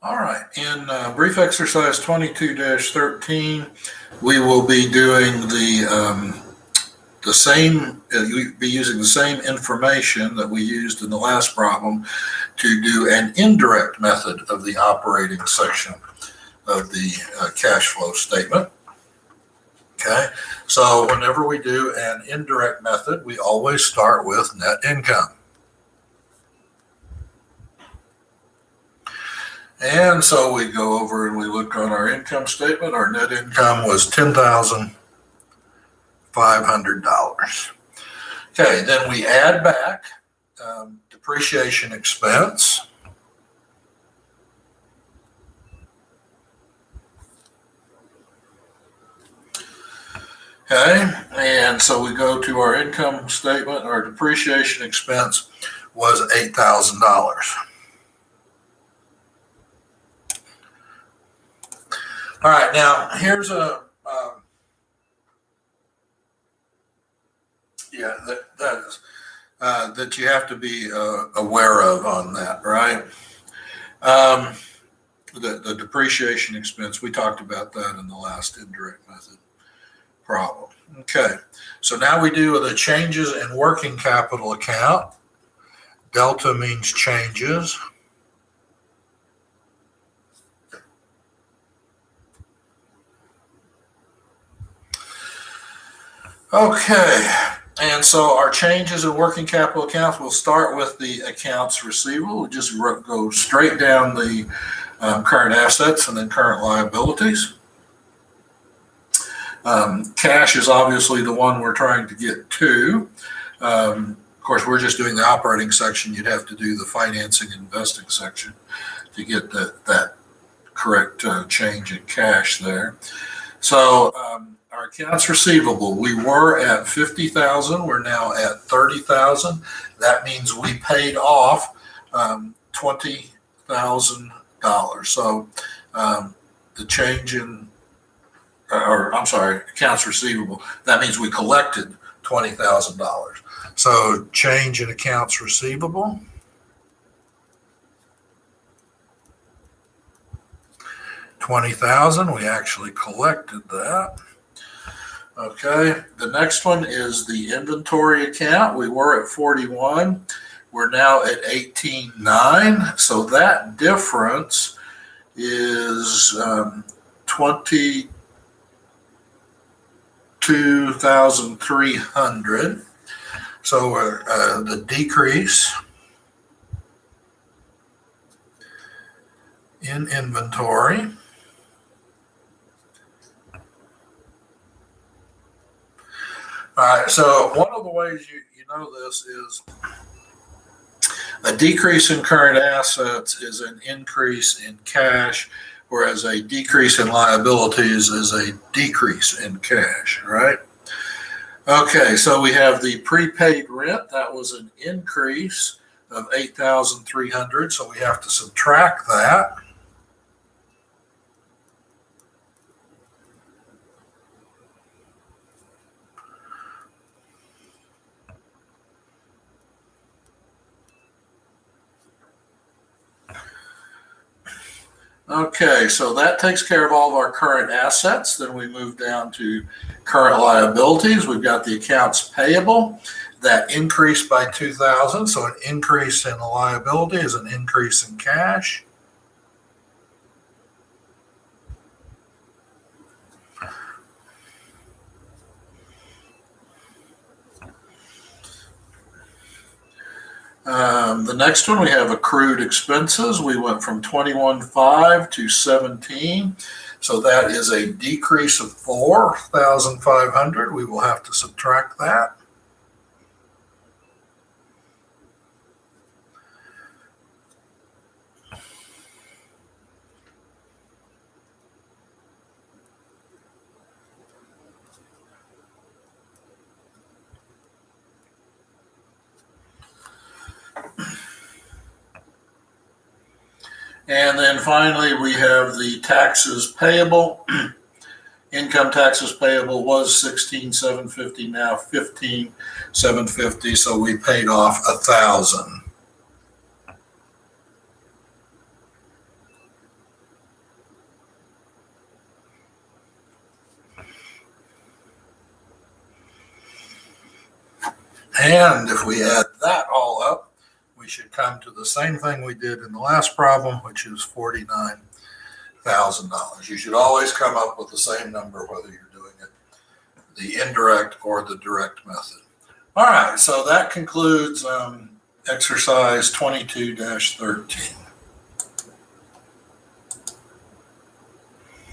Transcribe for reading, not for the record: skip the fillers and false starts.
All right, in brief exercise 22-13, we will be doing the same, we'll be using the same information that we used in the last problem to do an indirect method of the operating section of the cash flow statement. Okay, so whenever we do an indirect method, we always start with net income. And so we go over and we look on our income statement. Our net income was $10,500. Okay, then we add back depreciation expense. Okay, and so we go to our income statement. Our depreciation expense was $8,000. All right, now here's that you have to be aware of on that, right? The depreciation expense, we talked about that in the last indirect method problem. Okay, so now we do the changes in working capital account. Delta means changes. Okay, and so our changes in working capital accounts, we'll start with the accounts receivable. We'll just go straight down the current assets and then current liabilities. Cash is obviously the one we're trying to get to. Of course, we're just doing the operating section. You'd have to do the financing and investing section to get that correct change in cash there. So our accounts receivable, we were at 50,000. We're now at 30,000. That means we paid off $20,000. So the change in, accounts receivable, that means we collected $20,000. So change in accounts receivable. $20,000, we actually collected that. Okay, the next one is the inventory account. We were at 41. We're now at 18.9. So that difference is 22,300. So the decrease in inventory. All right, so one of the ways you know this is a decrease in current assets is an increase in cash, whereas a decrease in liabilities is a decrease in cash, right? Okay, so we have the prepaid rent. That was an increase of 8,300, so we have to subtract that. Okay, so that takes care of all of our current assets. Then we move down to current liabilities. We've got the accounts payable that increased by 2,000. So an increase in the liability is an increase in cash. The next one, we have accrued expenses. We went from 21.5 to 17. So that is a decrease of 4,500. We will have to subtract that. And then finally, we have the taxes payable. Income taxes payable was 16,750, now 15,750. So we paid off 1,000. And if we add that all up, we should come to the same thing we did in the last problem, which is $49,000. You should always come up with the same number, whether you're doing it the indirect or the direct method. All right, so that concludes exercise 22-13.